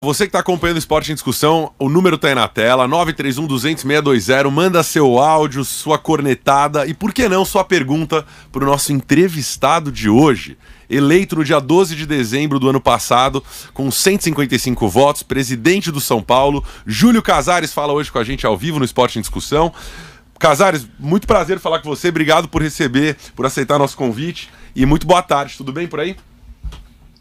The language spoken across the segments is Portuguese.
Você que está acompanhando o Esporte em Discussão, o número está aí na tela, 931-200-620, manda seu áudio, sua cornetada e, por que não, sua pergunta para o nosso entrevistado de hoje. Eleito no dia 12 de dezembro do ano passado, com 155 votos, presidente do São Paulo, Júlio Casares fala hoje com a gente ao vivo no Esporte em Discussão. Casares, muito prazer falar com você, obrigado por receber, por aceitar nosso convite e muito boa tarde, tudo bem por aí?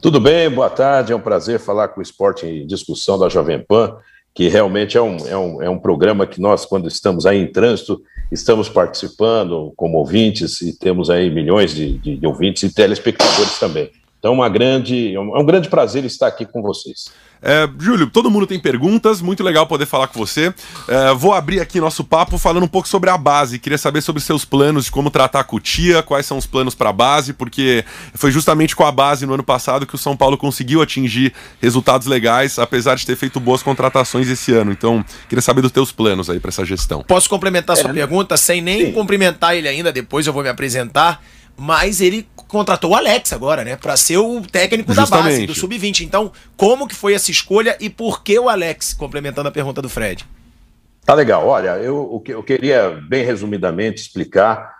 Tudo bem, boa tarde, é um prazer falar com o Esporte em Discussão da Jovem Pan, que realmente é um programa que nós, quando estamos aí em trânsito, estamos participando como ouvintes e temos aí milhões de ouvintes e telespectadores também. Então é um grande prazer estar aqui com vocês. Júlio, todo mundo tem perguntas, muito legal poder falar com você. Vou abrir aqui nosso papo falando um pouco sobre a base. Queria saber sobre seus planos de como tratar a Cotia, quais são os planos para a base, porque foi justamente com a base no ano passado que o São Paulo conseguiu atingir resultados legais, apesar de ter feito boas contratações esse ano. Então, queria saber dos teus planos aí para essa gestão. Posso complementar sua pergunta sem nem cumprimentar ele ainda, depois eu vou me apresentar, mas ele contratou o Alex agora, né, para ser o técnico da base, do Sub-20. Então, como que foi essa escolha e por que o Alex, complementando a pergunta do Fred? Tá legal, olha, eu queria bem resumidamente explicar,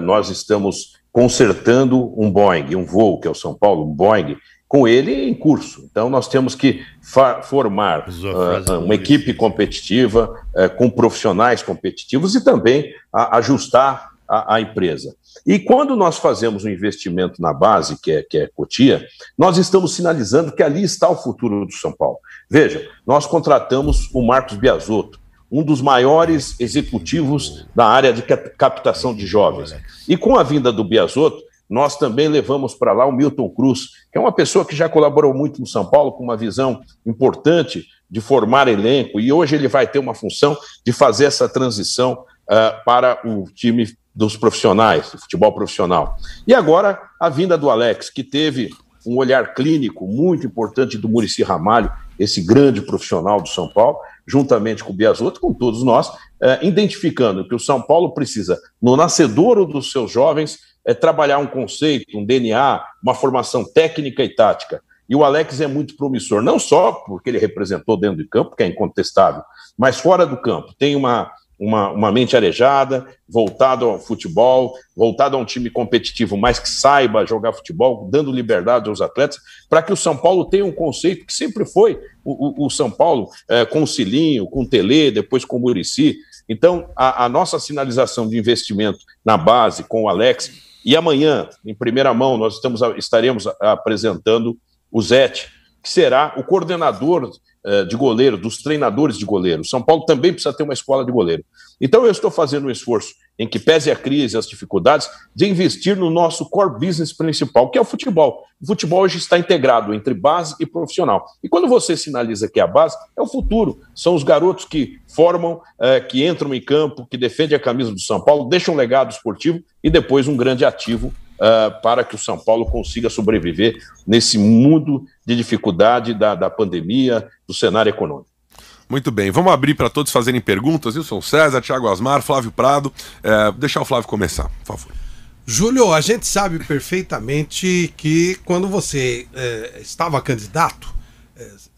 nós estamos consertando um Boeing, um voo que é o São Paulo, um Boeing, com ele em curso. Então, nós temos que formar uma equipe competitiva, com profissionais competitivos e também ajustar a empresa. E quando nós fazemos um investimento na base, que é Cotia, nós estamos sinalizando que ali está o futuro do São Paulo. Veja, nós contratamos o Marcos Biasotto, um dos maiores executivos da área de captação de jovens. E com a vinda do Biasotto, nós também levamos para lá o Milton Cruz, que é uma pessoa que já colaborou muito no São Paulo, com uma visão importante de formar elenco, e hoje ele vai ter uma função de fazer essa transição para o time dos profissionais, do futebol profissional. E agora a vinda do Alex, que teve um olhar clínico muito importante do Muricy Ramalho, esse grande profissional do São Paulo, juntamente com o Biasotto, com todos nós, identificando que o São Paulo precisa, no nascedouro dos seus jovens, trabalhar um conceito, um DNA, uma formação técnica e tática. E o Alex é muito promissor, não só porque ele representou dentro de campo, que é incontestável, mas fora do campo. Tem uma mente arejada, voltado ao futebol, voltado a um time competitivo, mas que saiba jogar futebol, dando liberdade aos atletas, para que o São Paulo tenha um conceito que sempre foi o São Paulo, com o Cilinho, com o Tele, depois com o Muricy. Então, a nossa sinalização de investimento na base com o Alex, e amanhã, em primeira mão, nós estaremos apresentando o Zete, que será o coordenador de goleiro, dos treinadores de goleiro. São Paulo também precisa ter uma escola de goleiro. Então eu estou fazendo um esforço em que pese a crise, as dificuldades, de investir no nosso core business principal, que é o futebol. O futebol hoje está integrado entre base e profissional. E quando você sinaliza que é a base, é o futuro. São os garotos que formam, que entram em campo, que defendem a camisa do São Paulo, deixam um legado esportivo e depois um grande ativo para que o São Paulo consiga sobreviver nesse mundo de dificuldade da pandemia, do cenário econômico. Muito bem, vamos abrir para todos fazerem perguntas. Wilson César, Thiago Asmar, Flávio Prado. Deixar o Flávio começar, por favor. Júlio, a gente sabe perfeitamente que quando você estava candidato,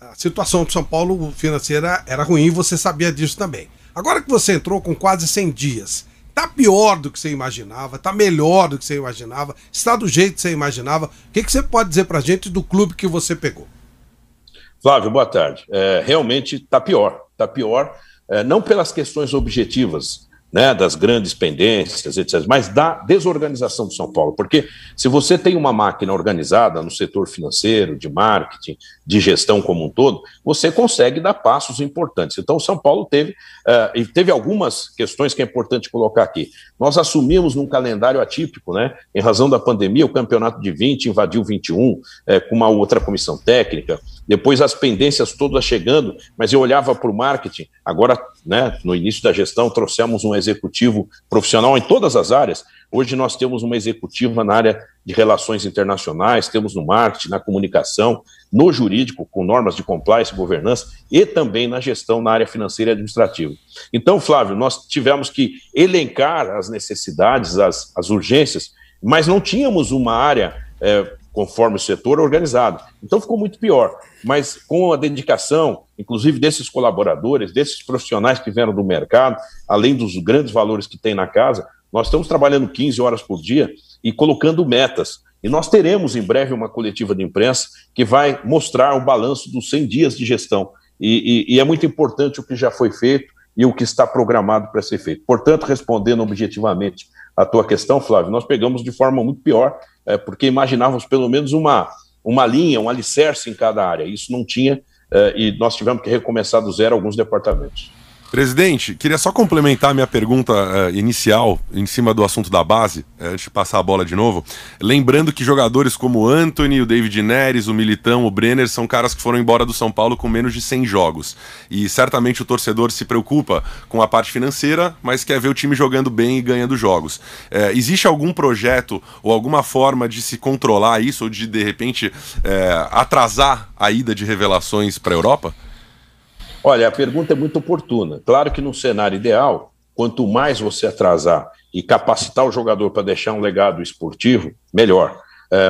a situação do São Paulo financeira era ruim, você sabia disso também. Agora que você entrou com quase 100 dias, tá pior do que você imaginava, tá melhor do que você imaginava, está do jeito que você imaginava. O que você pode dizer pra gente do clube que você pegou? Flávio, boa tarde. Realmente tá pior, não pelas questões objetivas, né, das grandes pendências, etc., mas da desorganização do São Paulo, porque se você tem uma máquina organizada no setor financeiro, de marketing, de gestão como um todo, você consegue dar passos importantes. Então o São Paulo teve algumas questões que é importante colocar aqui. Nós assumimos num calendário atípico, né, em razão da pandemia, o campeonato de 20 invadiu 21, com uma outra comissão técnica, depois as pendências todas chegando, mas eu olhava para o marketing, agora, né, no início da gestão, trouxemos um executivo profissional em todas as áreas. Hoje nós temos uma executiva na área de relações internacionais, temos no marketing, na comunicação, no jurídico, com normas de compliance e governança, e também na gestão na área financeira e administrativa. Então, Flávio, nós tivemos que elencar as necessidades, as urgências, mas não tínhamos uma área conforme o setor organizado. Então ficou muito pior, mas com a dedicação, inclusive desses colaboradores, desses profissionais que vieram do mercado, além dos grandes valores que tem na casa, nós estamos trabalhando 15 horas por dia e colocando metas. E nós teremos em breve uma coletiva de imprensa que vai mostrar o balanço dos 100 dias de gestão. E é muito importante o que já foi feito e o que está programado para ser feito. Portanto, respondendo objetivamente a tua questão, Flávio, nós pegamos de forma muito pior, porque imaginávamos pelo menos uma linha, um alicerce em cada área. Isso não tinha, e nós tivemos que recomeçar do zero alguns departamentos. Presidente, queria só complementar a minha pergunta inicial em cima do assunto da base, antes de passar a bola de novo. Lembrando que jogadores como o Antony, o David Neres, o Militão, o Brenner são caras que foram embora do São Paulo com menos de 100 jogos. E certamente o torcedor se preocupa com a parte financeira, mas quer ver o time jogando bem e ganhando jogos. Existe algum projeto ou alguma forma de se controlar isso ou de repente, atrasar a ida de revelações para a Europa? Olha, a pergunta é muito oportuna. Claro que num cenário ideal, quanto mais você atrasar e capacitar o jogador para deixar um legado esportivo, melhor.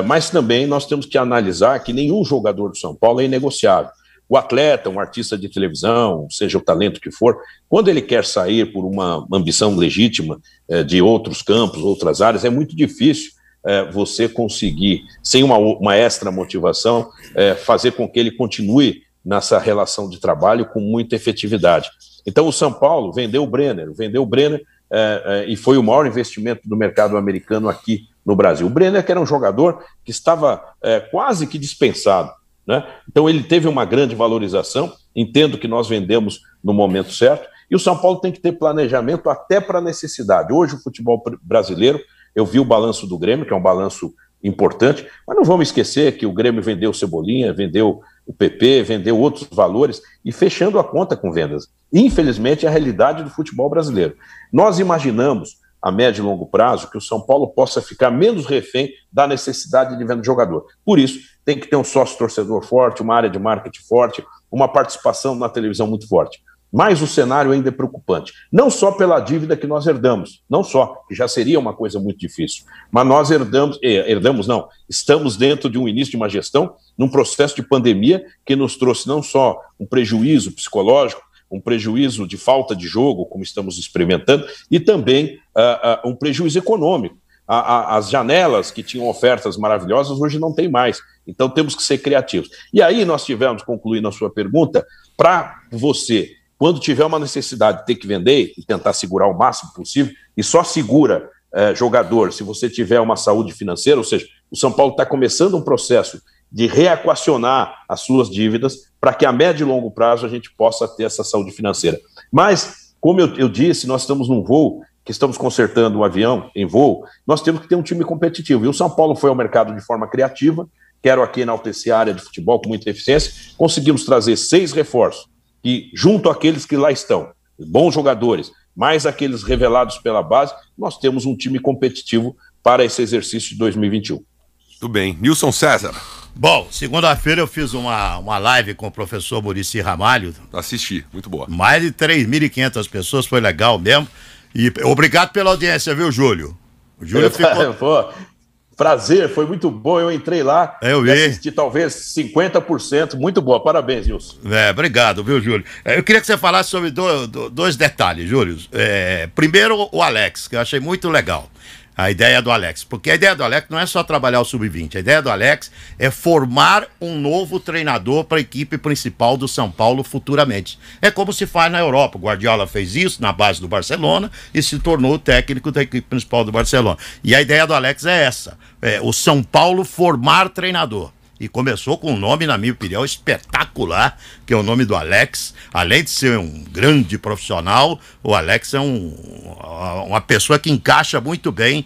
Mas também nós temos que analisar que nenhum jogador do São Paulo é inegociável. O atleta, um artista de televisão, seja o talento que for, quando ele quer sair por uma ambição legítima de outros campos, outras áreas, é muito difícil você conseguir, sem uma extra motivação, fazer com que ele continue nessa relação de trabalho com muita efetividade. Então o São Paulo vendeu o Brenner e foi o maior investimento do mercado americano aqui no Brasil. O Brenner que era um jogador que estava quase que dispensado, né? Então ele teve uma grande valorização, entendo que nós vendemos no momento certo, e o São Paulo tem que ter planejamento até para a necessidade. Hoje o futebol brasileiro, eu vi o balanço do Grêmio, que é um balanço importante, mas não vamos esquecer que o Grêmio vendeu o Cebolinha, vendeu o PP, vendeu outros valores e fechando a conta com vendas. Infelizmente, é a realidade do futebol brasileiro. Nós imaginamos, a médio e longo prazo, que o São Paulo possa ficar menos refém da necessidade de venda de jogador. Por isso, tem que ter um sócio-torcedor forte, uma área de marketing forte, uma participação na televisão muito forte. Mas o cenário ainda é preocupante, não só pela dívida que nós herdamos, não só, que já seria uma coisa muito difícil, mas nós estamos dentro de um início de uma gestão, num processo de pandemia que nos trouxe não só um prejuízo psicológico, um prejuízo de falta de jogo, como estamos experimentando, e também um prejuízo econômico. As janelas que tinham ofertas maravilhosas hoje não tem mais, então temos que ser criativos. E aí nós tivemos, concluindo a sua pergunta, para você, quando tiver uma necessidade de ter que vender e tentar segurar o máximo possível, e só segura jogador se você tiver uma saúde financeira, ou seja, o São Paulo está começando um processo de reequacionar as suas dívidas para que a médio e longo prazo a gente possa ter essa saúde financeira. Mas, como eu disse, nós estamos num voo, que estamos consertando um avião em voo, nós temos que ter um time competitivo. E o São Paulo foi ao mercado de forma criativa, quero aqui enaltecer a área de futebol com muita eficiência, conseguimos trazer 6 reforços, que junto àqueles que lá estão, bons jogadores, mais aqueles revelados pela base, nós temos um time competitivo para esse exercício de 2021. Tudo bem. Nilson César. Bom, segunda-feira eu fiz uma live com o professor Muricy Ramalho. Assisti, muito boa. Mais de 3.500 pessoas, foi legal mesmo. E obrigado pela audiência, viu, Júlio? O Júlio ficou... Pô, prazer, foi muito bom, eu entrei lá e assisti talvez 50%, muito boa, parabéns, Nilson. Obrigado, viu, Júlio? Eu queria que você falasse sobre dois detalhes, Júlio. Primeiro, o Alex, que eu achei muito legal. A ideia do Alex, porque a ideia do Alex não é só trabalhar o sub-20, a ideia do Alex é formar um novo treinador para a equipe principal do São Paulo futuramente. É como se faz na Europa, o Guardiola fez isso na base do Barcelona e se tornou o técnico da equipe principal do Barcelona. E a ideia do Alex é essa, o São Paulo formar treinador. E começou com um nome, na minha opinião, espetacular, que é o nome do Alex. Além de ser um grande profissional, o Alex é uma pessoa que encaixa muito bem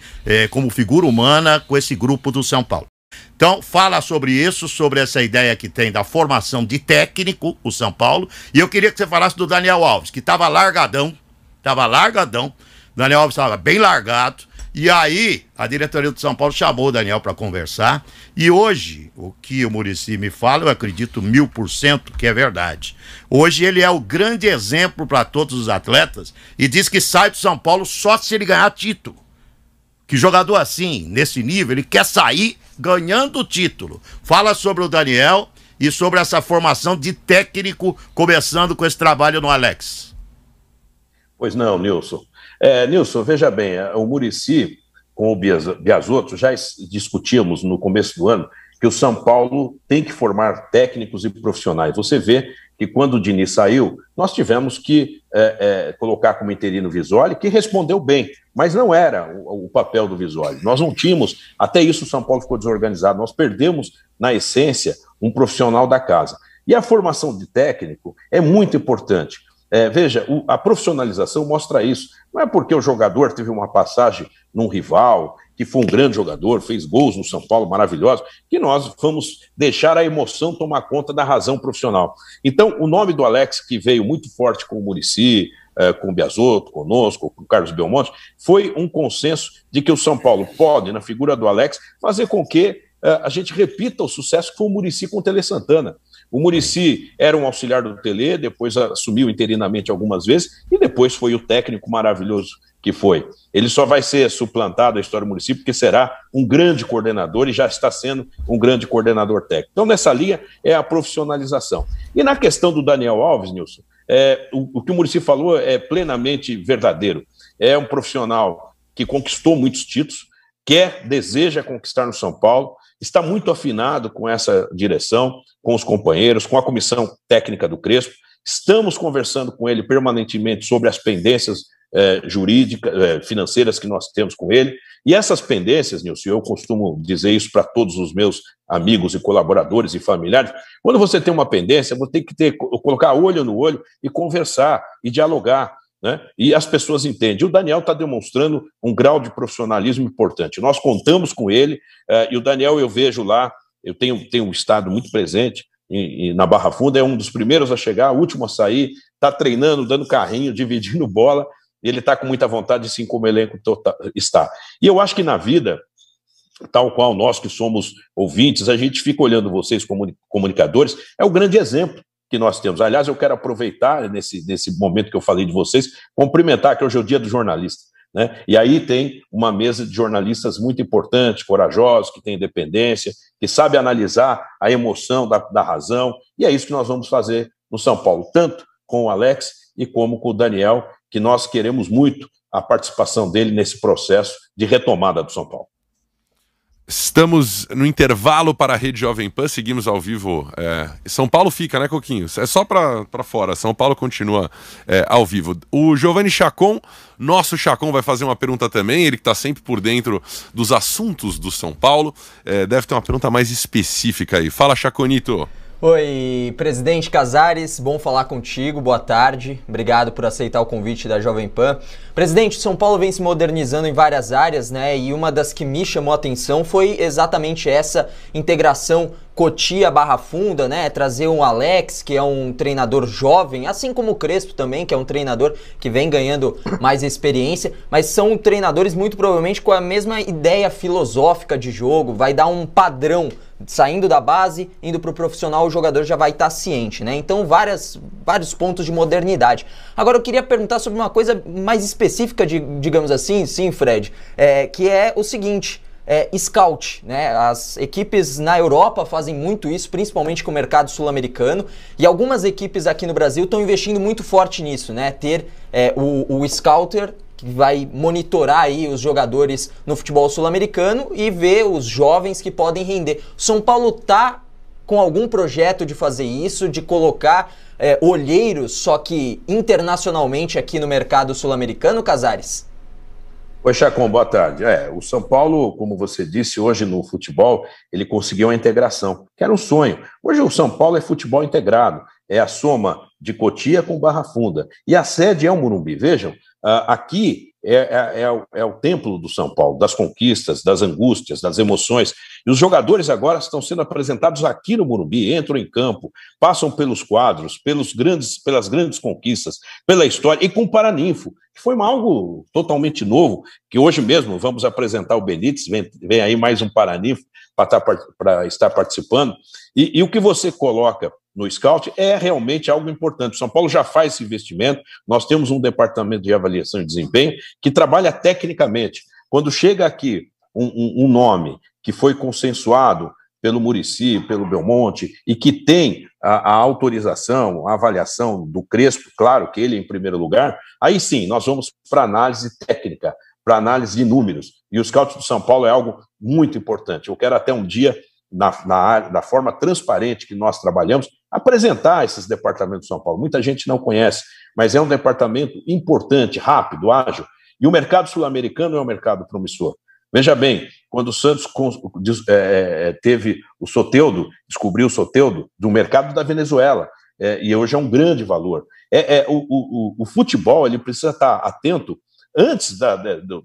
como figura humana com esse grupo do São Paulo. Então, fala sobre isso, sobre essa ideia que tem da formação de técnico, o São Paulo. E eu queria que você falasse do Daniel Alves, que estava largadão. Daniel Alves estava bem largado. E aí, a diretoria do São Paulo chamou o Daniel para conversar. E hoje, o que o Muricy me fala, eu acredito 1000% que é verdade. Hoje ele é o grande exemplo para todos os atletas e diz que sai do São Paulo só se ele ganhar título. Que jogador assim, nesse nível, ele quer sair ganhando o título. Fala sobre o Daniel e sobre essa formação de técnico, começando com esse trabalho no Alex. Pois não, Nilson. Nilson, veja bem, o Muricy com o Biasotto, já discutíamos no começo do ano que o São Paulo tem que formar técnicos e profissionais. Você vê que quando o Diniz saiu, nós tivemos que colocar como interino o Visoli, que respondeu bem, mas não era o papel do Visoli. Nós não tínhamos, até isso o São Paulo ficou desorganizado, nós perdemos, na essência, um profissional da casa. E a formação de técnico é muito importante. Veja, a profissionalização mostra isso. Não é porque o jogador teve uma passagem num rival, que foi um grande jogador, fez gols no São Paulo maravilhosos, que nós vamos deixar a emoção tomar conta da razão profissional. Então, o nome do Alex, que veio muito forte com o Muricy, com o Biasotto, conosco, com o Carlos Belmonte, foi um consenso de que o São Paulo pode, na figura do Alex, fazer com que a gente repita o sucesso que foi o Muricy com o Tele Santana. O Muricy era um auxiliar do Tele, depois assumiu interinamente algumas vezes, e depois foi o técnico maravilhoso que foi. Ele só vai ser suplantado, a história do Muricy, porque será um grande coordenador e já está sendo um grande coordenador técnico. Então, nessa linha, é a profissionalização. E na questão do Daniel Alves, Nilson, o que o Muricy falou é plenamente verdadeiro. É um profissional que conquistou muitos títulos, deseja conquistar no São Paulo, está muito afinado com essa direção, com os companheiros, com a comissão técnica do Crespo. Estamos conversando com ele permanentemente sobre as pendências jurídicas, financeiras que nós temos com ele. E essas pendências, Nilson, eu costumo dizer isso para todos os meus amigos e colaboradores e familiares, quando você tem uma pendência, você tem que colocar olho no olho e conversar e dialogar, né? E as pessoas entendem. O Daniel está demonstrando um grau de profissionalismo importante. Nós contamos com ele, e o Daniel eu vejo lá, eu tenho estado muito presente na Barra Funda, é um dos primeiros a chegar, o último a sair, está treinando, dando carrinho, dividindo bola, e ele está com muita vontade, sim, como elenco está. E eu acho que na vida, tal qual nós que somos ouvintes, a gente fica olhando vocês como comunicadores, é o grande exemplo que nós temos. Aliás, eu quero aproveitar nesse momento que eu falei de vocês, cumprimentar que hoje é o dia do jornalista, né? E aí tem uma mesa de jornalistas muito importante, corajosos, que tem independência, que sabe analisar a emoção da razão, e é isso que nós vamos fazer no São Paulo, tanto com o Alex e como com o Daniel, que nós queremos muito a participação dele nesse processo de retomada do São Paulo. Estamos no intervalo para a Rede Jovem Pan, seguimos ao vivo. São Paulo fica, né, Coquinho? É só para fora, São Paulo continua ao vivo. O Giovanni Chacon, nosso Chacon, vai fazer uma pergunta também, ele que está sempre por dentro dos assuntos do São Paulo, deve ter uma pergunta mais específica aí. Fala, Chaconito. Oi, presidente Casares, bom falar contigo, boa tarde, obrigado por aceitar o convite da Jovem Pan. Presidente, São Paulo vem se modernizando em várias áreas, né, e uma das que me chamou a atenção foi exatamente essa integração Cotia-Barra Funda, né, trazer um Alex, que é um treinador jovem, assim como o Crespo também, que é um treinador que vem ganhando mais experiência, mas são treinadores muito provavelmente com a mesma ideia filosófica de jogo, vai dar um padrão, saindo da base, indo para o profissional, o jogador já vai estar ciente, né, então vários pontos de modernidade. Agora eu queria perguntar sobre uma coisa mais específica, digamos assim, sim, Fred, que é o seguinte... scout, né? As equipes na Europa fazem muito isso, principalmente com o mercado sul-americano, e algumas equipes aqui no Brasil estão investindo muito forte nisso, né? Ter o scouter que vai monitorar aí os jogadores no futebol sul-americano e ver os jovens que podem render. São Paulo tá com algum projeto de fazer isso, de colocar olheiros, só que internacionalmente aqui no mercado sul-americano, Casares? Oi, Chacon, boa tarde. O São Paulo, como você disse, hoje no futebol, ele conseguiu uma integração, que era um sonho. Hoje o São Paulo é futebol integrado, é a soma de Cotia com Barra Funda. E a sede é o Morumbi. Vejam, aqui é o templo do São Paulo, das conquistas, das angústias, das emoções. E os jogadores agora estão sendo apresentados aqui no Morumbi, entram em campo, passam pelos quadros, pelas grandes conquistas, pela história, e com o Paraninfo, que foi algo totalmente novo, que hoje mesmo vamos apresentar o Benítez, vem aí mais um Paraninfo para estar participando. E o que você coloca no scout é realmente algo importante. O São Paulo já faz esse investimento, nós temos um departamento de avaliação e desempenho que trabalha tecnicamente. Quando chega aqui um nome que foi consensuado pelo Muricy, pelo Belmonte, e que tem a autorização, a avaliação do Crespo, claro que ele em primeiro lugar, aí sim, nós vamos para análise técnica, para análise de números. E o Scout do São Paulo é algo muito importante. Eu quero até um dia, da forma transparente que nós trabalhamos, apresentar esses departamentos do São Paulo. Muita gente não conhece, mas é um departamento importante, rápido, ágil. E o mercado sul-americano é um mercado promissor. Veja bem, quando o Santos teve o Soteldo, descobriu o Soteldo, do mercado da Venezuela, e hoje é um grande valor. O futebol ele precisa estar atento antes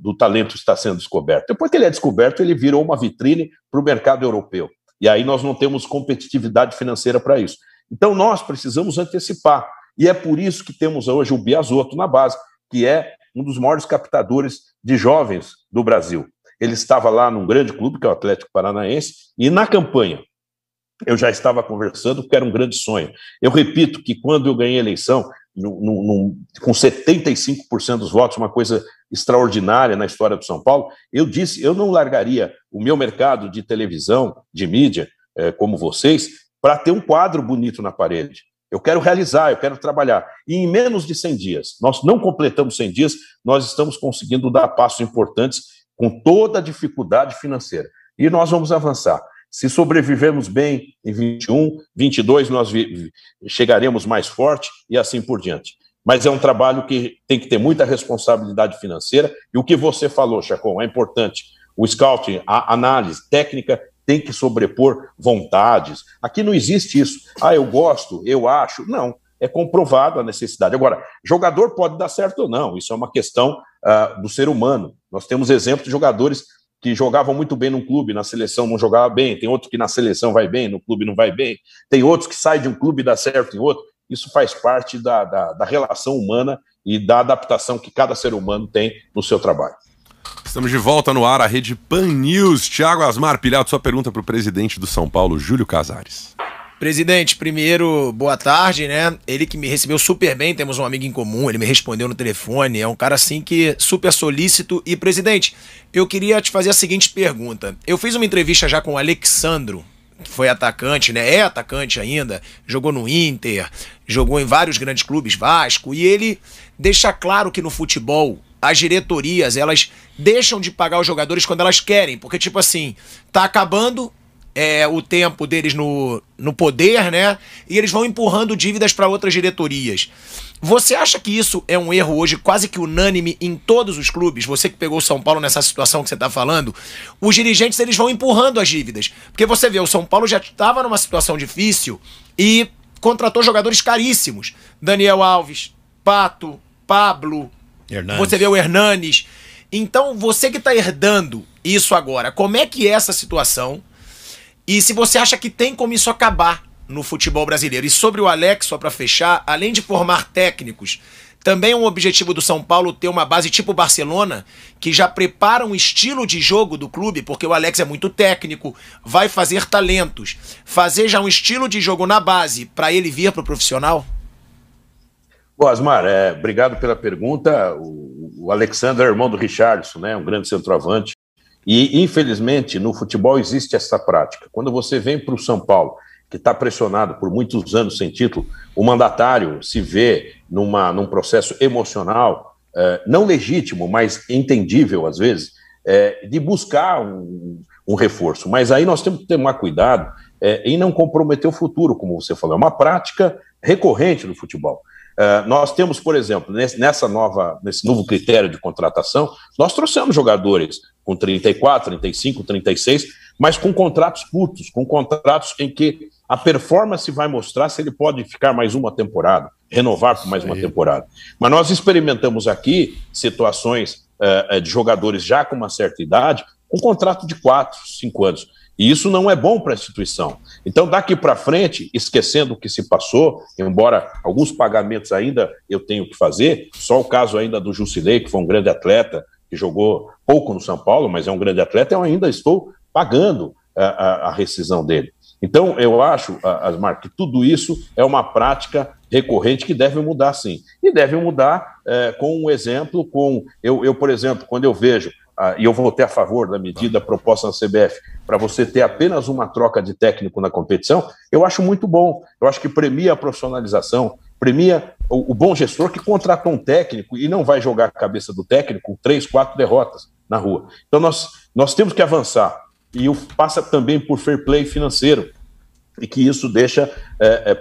do talento estar sendo descoberto. Depois que ele é descoberto, ele virou uma vitrine para o mercado europeu. E aí nós não temos competitividade financeira para isso. Então nós precisamos antecipar. E é por isso que temos hoje o Biasotto na base, que é um dos maiores captadores de jovens do Brasil. Ele estava lá num grande clube, que é o Atlético Paranaense, e na campanha eu já estava conversando, porque era um grande sonho. Eu repito que quando eu ganhei a eleição, com 75% dos votos, uma coisa extraordinária na história do São Paulo, eu disse, eu não largaria o meu mercado de televisão, de mídia, como vocês, para ter um quadro bonito na parede. Eu quero realizar, eu quero trabalhar. E em menos de 100 dias, nós não completamos 100 dias, nós estamos conseguindo dar passos importantes com toda a dificuldade financeira. E nós vamos avançar. Se sobrevivermos bem em 21, 22, nós chegaremos mais forte e assim por diante. Mas é um trabalho que tem que ter muita responsabilidade financeira. E o que você falou, Chacon, é importante. O scouting, a análise técnica tem que sobrepor vontades. Aqui não existe isso. Eu gosto, eu acho. Não, é comprovado a necessidade. Agora, jogador pode dar certo ou não. Isso é uma questão do ser humano. Nós temos exemplos de jogadores que jogavam muito bem num clube, na seleção não jogava bem, tem outro que na seleção vai bem, no clube não vai bem, tem outros que saem de um clube e dá certo em outro. Isso faz parte da relação humana e da adaptação que cada ser humano tem no seu trabalho. Estamos de volta no ar, a Rede Pan News. Thiago Asmar Pilhato, sua pergunta para o presidente do São Paulo, Júlio Casares. Presidente, primeiro, boa tarde, né? Ele que me recebeu super bem, temos um amigo em comum, ele me respondeu no telefone, é um cara assim que super solícito. E, presidente, eu queria te fazer a seguinte pergunta. Eu fiz uma entrevista já com o Alexandro, que foi atacante, né? É atacante ainda, jogou no Inter, jogou em vários grandes clubes, Vasco, e ele deixa claro que no futebol as diretorias, elas deixam de pagar os jogadores quando elas querem, porque tipo assim, tá acabando o tempo deles no poder, né? E eles vão empurrando dívidas para outras diretorias. Você acha que isso é um erro hoje quase que unânime em todos os clubes? Você que pegou o São Paulo nessa situação que você está falando, os dirigentes eles vão empurrando as dívidas. Porque você vê, o São Paulo já estava numa situação difícil e contratou jogadores caríssimos. Daniel Alves, Pato, Pablo, Hernanes. Você vê o Hernanes. Então, você que está herdando isso agora, como é que é essa situação? E se você acha que tem como isso acabar no futebol brasileiro? E sobre o Alex, só para fechar, além de formar técnicos, também é um objetivo do São Paulo ter uma base tipo Barcelona, que já prepara um estilo de jogo do clube, porque o Alex é muito técnico, vai fazer talentos. Fazer já um estilo de jogo na base para ele vir para o profissional? Bom, Asmar, obrigado pela pergunta. O Alexandre é irmão do Richarlison, né? Um grande centroavante. E, infelizmente, no futebol existe essa prática. Quando você vem para o São Paulo, que está pressionado por muitos anos sem título, o mandatário se vê num processo emocional, não legítimo, mas entendível, às vezes, de buscar um reforço. Mas aí nós temos que tomar cuidado em não comprometer o futuro, como você falou. É uma prática recorrente no futebol. Nós temos, por exemplo, nesse novo critério de contratação, nós trouxemos jogadores com 34, 35, 36, mas com contratos curtos, com contratos em que a performance vai mostrar se ele pode ficar mais uma temporada, renovar por mais uma temporada. Mas nós experimentamos aqui situações de jogadores já com uma certa idade, com contrato de 4, 5 anos. E isso não é bom para a instituição. Então, daqui para frente, esquecendo o que se passou, embora alguns pagamentos ainda eu tenho que fazer, só o caso ainda do Jusilei, que foi um grande atleta, que jogou pouco no São Paulo, mas é um grande atleta, eu ainda estou pagando a rescisão dele. Então, eu acho, Asmar, que tudo isso é uma prática recorrente que deve mudar, sim. E deve mudar com um exemplo, eu, por exemplo, quando eu vejo e eu votei a favor da medida proposta na CBF, para você ter apenas uma troca de técnico na competição, eu acho muito bom. Eu acho que premia a profissionalização, premia o bom gestor que contratou um técnico e não vai jogar a cabeça do técnico com 3, 4 derrotas na rua. Então nós temos que avançar, e passa também por fair play financeiro, e que isso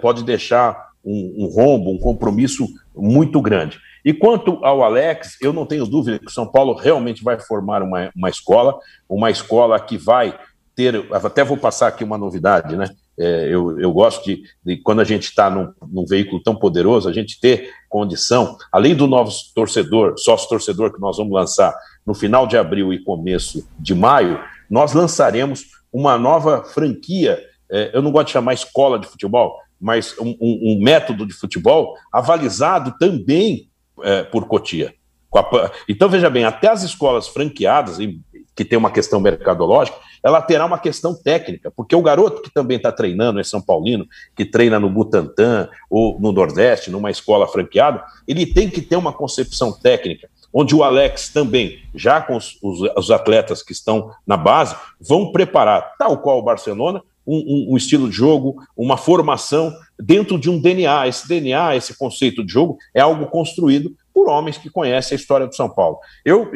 pode deixar um rombo, um compromisso muito grande. E quanto ao Alex, eu não tenho dúvida que o São Paulo realmente vai formar uma escola que vai ter, até vou passar aqui uma novidade, né? Eu gosto de quando a gente está num veículo tão poderoso, a gente ter condição, além do novo sócio-torcedor que nós vamos lançar no final de abril e começo de maio, nós lançaremos uma nova franquia, eu não gosto de chamar escola de futebol, mas um método de futebol avalizado também por Cotia. Então, veja bem, até as escolas franqueadas, que tem uma questão mercadológica, ela terá uma questão técnica, porque o garoto que também está treinando, é São Paulino, que treina no Butantã ou no Nordeste, numa escola franqueada, ele tem que ter uma concepção técnica, onde o Alex também, já com os atletas que estão na base, vão preparar, tal qual o Barcelona, um estilo de jogo, uma formação dentro de um DNA. Esse DNA, esse conceito de jogo, é algo construído por homens que conhecem a história do São Paulo. Eu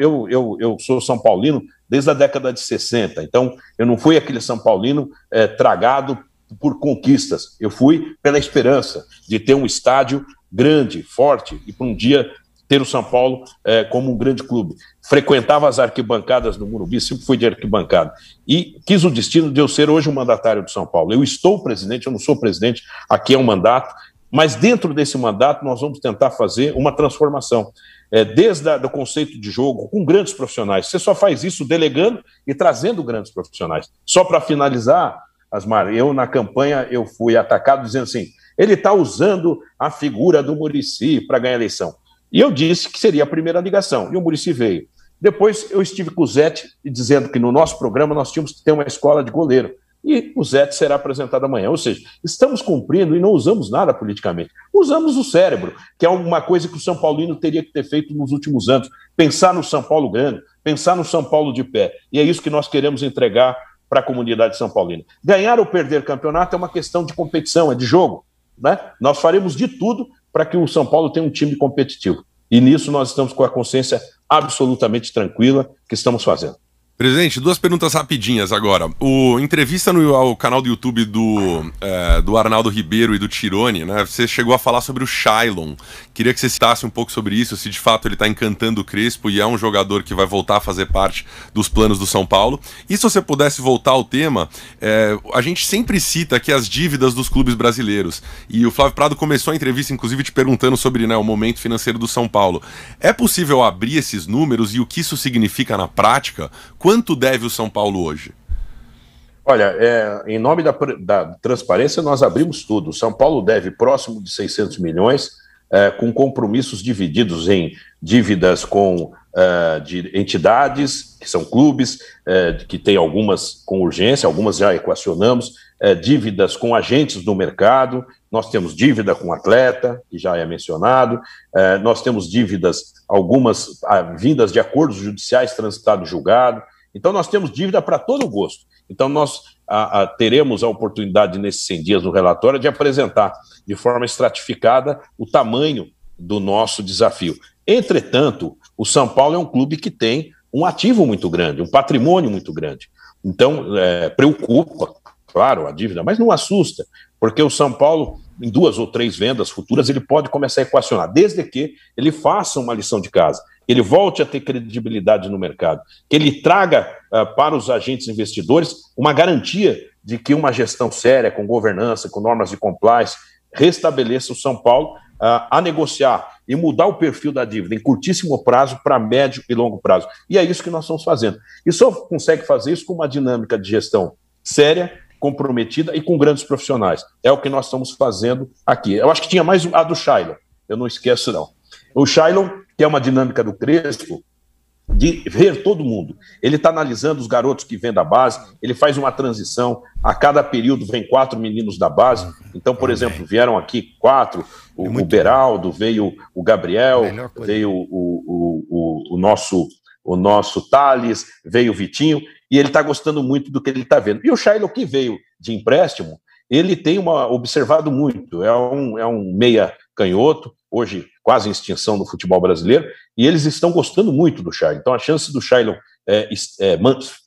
sou São Paulino desde a década de 60, então eu não fui aquele São Paulino tragado por conquistas, eu fui pela esperança de ter um estádio grande, forte, e para um dia ter o São Paulo como um grande clube. Frequentava as arquibancadas do Morumbi, sempre fui de arquibancada, e quis o destino de eu ser hoje o mandatário do São Paulo. Eu estou presidente, eu não sou presidente, aqui é um mandato, mas dentro desse mandato nós vamos tentar fazer uma transformação, desde o conceito de jogo, com grandes profissionais. Você só faz isso delegando e trazendo grandes profissionais. Só para finalizar, Asmar, eu na campanha eu fui atacado dizendo assim, ele está usando a figura do Muricy para ganhar a eleição. E eu disse que seria a primeira ligação, e o Muricy veio. Depois eu estive com o Zete dizendo que no nosso programa nós tínhamos que ter uma escola de goleiro. E o Zete será apresentado amanhã. Ou seja, estamos cumprindo e não usamos nada politicamente. Usamos o cérebro, que é uma coisa que o São Paulino teria que ter feito nos últimos anos. Pensar no São Paulo grande, pensar no São Paulo de pé. E é isso que nós queremos entregar para a comunidade São Paulina. Ganhar ou perder campeonato é uma questão de competição, é de jogo, né? Nós faremos de tudo para que o São Paulo tenha um time competitivo. E nisso nós estamos com a consciência absolutamente tranquila que estamos fazendo. Presidente, 2 perguntas rapidinhas agora. Entrevista ao canal do YouTube do Arnaldo Ribeiro e do Tirone, né? Você chegou a falar sobre o Shailon. Queria que você citasse um pouco sobre isso, se de fato ele está encantando o Crespo e é um jogador que vai voltar a fazer parte dos planos do São Paulo. E se você pudesse voltar ao tema, a gente sempre cita aqui as dívidas dos clubes brasileiros. E o Flávio Prado começou a entrevista, inclusive, te perguntando sobre, né, o momento financeiro do São Paulo. É possível abrir esses números e o que isso significa na prática? Quanto deve o São Paulo hoje? Olha, em nome da transparência, nós abrimos tudo. O São Paulo deve próximo de 600 milhões, com compromissos divididos em dívidas de entidades, que são clubes, que tem algumas com urgência, algumas já equacionamos, dívidas com agentes do mercado, nós temos dívida com atleta, que já é mencionado, nós temos dívidas, algumas vindas de acordos judiciais transitados julgado. Então, nós temos dívida para todo o gosto. Então, nós teremos a oportunidade, nesses 100 dias no relatório, de apresentar de forma estratificada o tamanho do nosso desafio. Entretanto, o São Paulo é um clube que tem um ativo muito grande, um patrimônio muito grande. Então, preocupa, claro, a dívida, mas não assusta, porque o São Paulo, em 2 ou 3 vendas futuras, ele pode começar a equacionar, desde que ele faça uma lição de casa, ele volte a ter credibilidade no mercado, que ele traga para os agentes investidores uma garantia de que uma gestão séria, com governança, com normas de compliance, restabeleça o São Paulo a negociar e mudar o perfil da dívida em curtíssimo prazo para médio e longo prazo. E é isso que nós estamos fazendo. E só consegue fazer isso com uma dinâmica de gestão séria, comprometida e com grandes profissionais. É o que nós estamos fazendo aqui. Eu acho que tinha mais a do Shailon, eu não esqueço não. O Shailon, que é uma dinâmica do Crespo, de ver todo mundo. Ele está analisando os garotos que vêm da base, ele faz uma transição, a cada período vem 4 meninos da base. Então, por exemplo, vieram aqui 4, o Beraldo, veio o Gabriel, veio o nosso o nosso Thales, veio o Vitinho, e ele está gostando muito do que ele está vendo. E o Shailon, que veio de empréstimo, ele tem observado muito, é um meia canhoto, hoje quase em extinção no futebol brasileiro, e eles estão gostando muito do Shailon. Então a chance do Shailon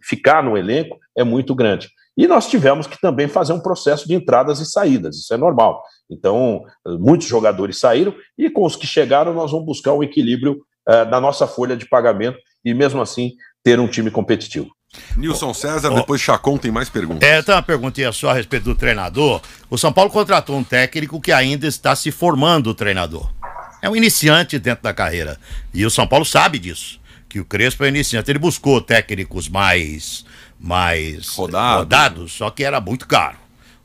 ficar no elenco é muito grande. E nós tivemos que também fazer um processo de entradas e saídas, isso é normal. Então, muitos jogadores saíram, e com os que chegaram, nós vamos buscar o equilíbrio da nossa folha de pagamento, e mesmo assim, ter um time competitivo. Nilson César, depois Chacon tem mais perguntas. Tem uma perguntinha só a respeito do treinador. O São Paulo contratou um técnico que ainda está se formando, o treinador. É um iniciante dentro da carreira. E o São Paulo sabe disso, que o Crespo é iniciante. Ele buscou técnicos mais rodados, só que era muito caro.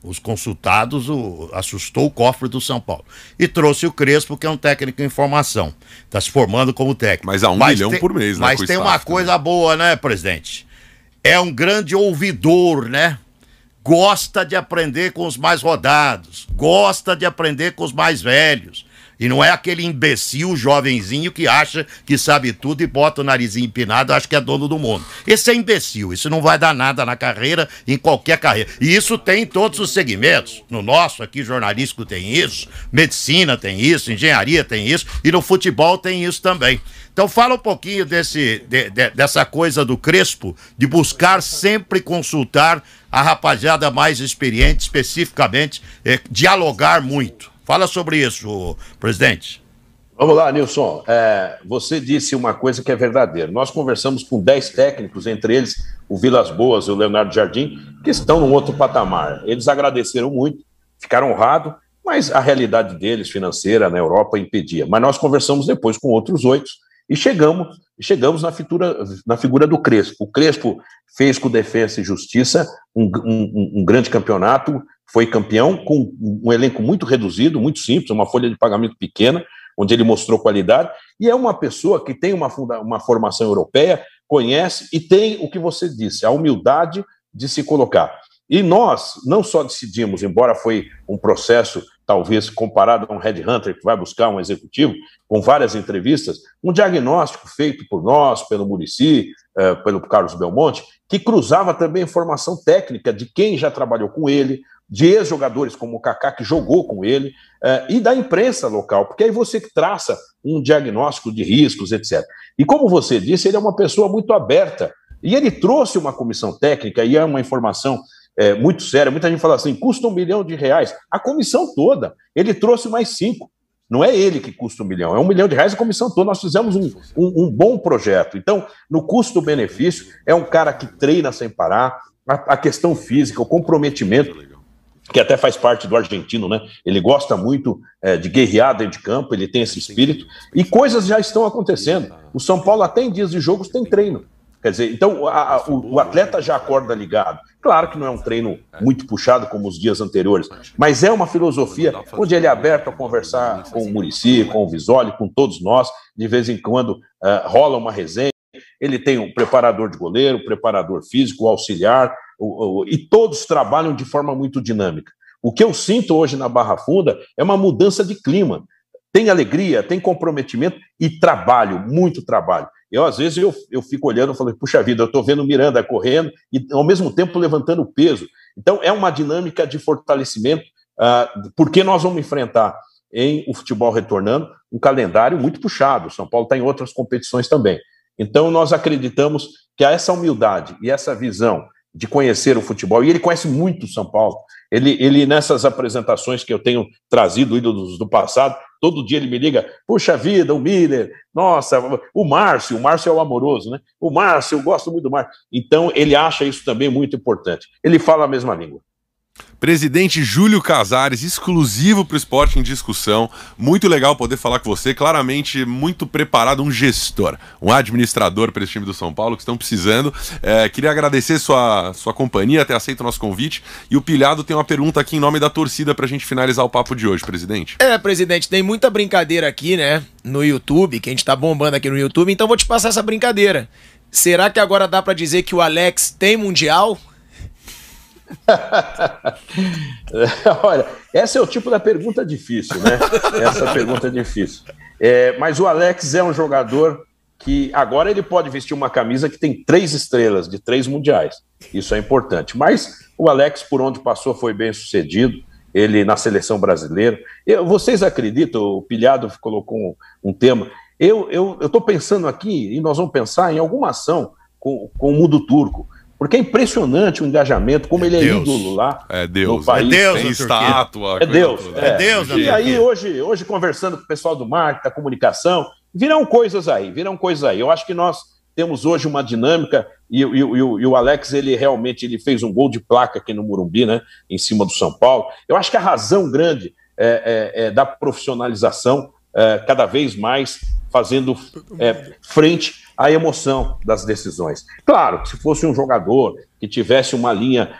Os consultados assustou o cofre do São Paulo. E trouxe o Crespo, que é um técnico em formação. Está se formando como técnico. Mas a 1 milhão por mês, né? Mas tem uma coisa boa, né, presidente? É um grande ouvidor, né? Gosta de aprender com os mais rodados. Gosta de aprender com os mais velhos. E não é aquele imbecil jovenzinho que acha que sabe tudo e bota o narizinho empinado e acha que é dono do mundo. Esse é imbecil, isso não vai dar nada na carreira, em qualquer carreira. E isso tem em todos os segmentos. No nosso aqui, jornalístico, tem isso, medicina tem isso, engenharia tem isso, e no futebol tem isso também. Então fala um pouquinho dessa coisa do Crespo, de buscar sempre consultar a rapaziada mais experiente, especificamente, dialogar muito. Fala sobre isso, presidente. Vamos lá, Nilson. Você disse uma coisa que é verdadeira. Nós conversamos com 10 técnicos, entre eles o Vilas Boas e o Leonardo Jardim, que estão num outro patamar. Eles agradeceram muito, ficaram honrados, mas a realidade deles, financeira, na Europa, impedia. Mas nós conversamos depois com outros 8 e chegamos na figura do Crespo. O Crespo fez com Defensa e Justiça um grande campeonato, foi campeão com um elenco muito reduzido, muito simples, uma folha de pagamento pequena, onde ele mostrou qualidade, e é uma pessoa que tem uma formação europeia, conhece e tem o que você disse, a humildade de se colocar. E nós não só decidimos, embora foi um processo, talvez comparado a um headhunter que vai buscar um executivo, com várias entrevistas, um diagnóstico feito por nós, pelo Muricy, pelo Carlos Belmonte, que cruzava também informação técnica de quem já trabalhou com ele, de ex-jogadores como o Kaká, que jogou com ele, e da imprensa local, porque aí você traça um diagnóstico de riscos, etc. E como você disse, ele é uma pessoa muito aberta, e ele trouxe uma comissão técnica, e é uma informação muito séria, muita gente fala assim, custa R$1 milhão, a comissão toda, ele trouxe mais 5, não é ele que custa R$1 milhão, é R$1 milhão a comissão toda, nós fizemos um bom projeto. Então, no custo-benefício, é um cara que treina sem parar, a questão física, o comprometimento, que até faz parte do argentino, né? Ele gosta muito de guerrear dentro de campo, ele tem esse espírito, e coisas já estão acontecendo. O São Paulo até em dias de jogos tem treino. Quer dizer, então o atleta já acorda ligado. Claro que não é um treino muito puxado como os dias anteriores, mas é uma filosofia onde ele é aberto a conversar com o Muricy, com o Visoli, com todos nós. De vez em quando rola uma resenha. Ele tem um preparador de goleiro, um preparador físico, um auxiliar, e todos trabalham de forma muito dinâmica. O que eu sinto hoje na Barra Funda é uma mudança de clima. Tem alegria, tem comprometimento e trabalho, muito trabalho. Às vezes, eu fico olhando e falo, puxa vida, eu estou vendo o Miranda correndo e, ao mesmo tempo, levantando peso. Então, é uma dinâmica de fortalecimento, porque nós vamos enfrentar, em o futebol retornando, um calendário muito puxado. O São Paulo está em outras competições também. Então, nós acreditamos que essa humildade e essa visão de conhecer o futebol, e ele conhece muito o São Paulo, ele nessas apresentações que eu tenho trazido, ídolos do passado, todo dia ele me liga, puxa vida, o Miller, nossa, o Márcio é o amoroso, né? O Márcio, eu gosto muito do Márcio. Então, ele acha isso também muito importante. Ele fala a mesma língua. Presidente Júlio Casares, exclusivo para o Esporte em Discussão. Muito legal poder falar com você, claramente muito preparado, um gestor, um administrador para esse time do São Paulo que estão precisando. Queria agradecer sua companhia, ter aceito o nosso convite. E o Pilhado tem uma pergunta aqui em nome da torcida para a gente finalizar o papo de hoje, presidente. Presidente, tem muita brincadeira aqui, né, no YouTube, que a gente tá bombando aqui no YouTube, então vou te passar essa brincadeira. Será que agora dá para dizer que o Alex tem Mundial? Olha, essa é o tipo da pergunta difícil, né? Essa pergunta é difícil. Mas o Alex é um jogador que agora ele pode vestir uma camisa que tem 3 estrelas de 3 mundiais. Isso é importante. Mas o Alex, por onde passou, foi bem sucedido. Ele na seleção brasileira. Vocês acreditam, o Pilhado colocou um tema, eu estou pensando aqui, e nós vamos pensar em alguma ação com o mundo turco, porque é impressionante o engajamento, como ele é ídolo lá no país. É Deus, tem estátua. É Deus. É Deus. E aí, hoje, conversando com o pessoal do marketing, da comunicação, virão coisas aí. Eu acho que nós temos hoje uma dinâmica, e o Alex, ele realmente fez um gol de placa aqui no Morumbi, né, em cima do São Paulo. Eu acho que a razão grande é da profissionalização, cada vez mais fazendo frente à emoção das decisões. Claro, se fosse um jogador que tivesse uma linha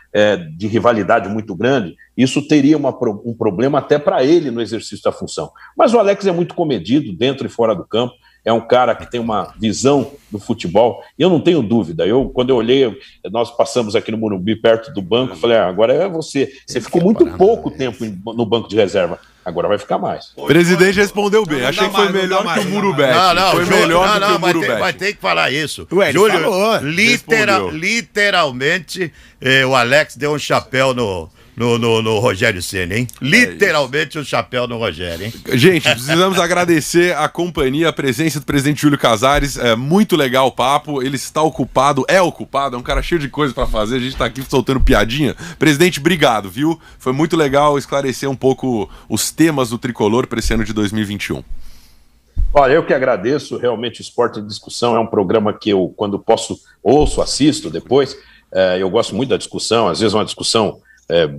de rivalidade muito grande, isso teria um problema até para ele no exercício da função. Mas o Alex é muito comedido, dentro e fora do campo, é um cara que tem uma visão do futebol, e eu não tenho dúvida. Quando eu olhei, nós passamos aqui no Morumbi, perto do banco, falei, agora é você. Você ficou muito pouco tempo no banco de reserva, agora vai ficar mais. O presidente respondeu bem, achei que foi melhor que o Murubete. Foi melhor do que o Murubete. Vai ter que falar isso. Ué, Júlio, falou. literalmente, o Alex deu um chapéu no Rogério Ceni, hein? Literalmente um chapéu no Rogério, hein? Gente, precisamos agradecer a companhia, a presença do presidente Júlio Casares. É muito legal o papo. Ele está ocupado, é um cara cheio de coisa pra fazer. A gente tá aqui soltando piadinha. Presidente, obrigado, viu? Foi muito legal esclarecer um pouco os temas do Tricolor para esse ano de 2021. Olha, eu que agradeço. Realmente, o Esporte em Discussão é um programa que eu, quando posso, ouço, assisto depois. Eu gosto muito da discussão, às vezes uma discussão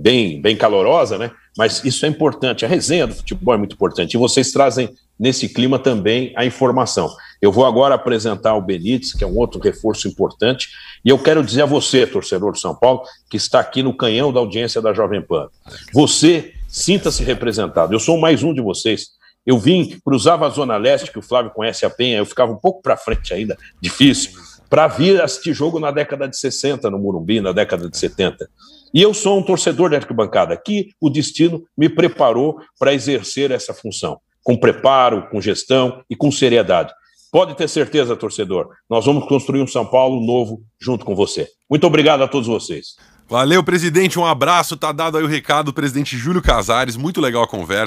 bem calorosa, né? Mas isso é importante. A resenha do futebol é muito importante. E vocês trazem nesse clima também a informação. Eu vou agora apresentar o Benítez, que é um outro reforço importante. E eu quero dizer a você, torcedor do São Paulo, que está aqui no canhão da audiência da Jovem Pan. Você sinta-se representado. Eu sou mais um de vocês. Eu cruzava a Zona Leste, que o Flávio conhece a Penha, eu ficava um pouco para frente ainda, difícil, para vir assistir jogo na década de 60, no Morumbi, na década de 70. E eu sou um torcedor de arquibancada. Aqui o destino me preparou para exercer essa função, com preparo, com gestão e com seriedade. Pode ter certeza, torcedor, nós vamos construir um São Paulo novo junto com você. Muito obrigado a todos vocês. Valeu, presidente, um abraço. Tá dado aí o recado do presidente Júlio Casares. Muito legal a conversa.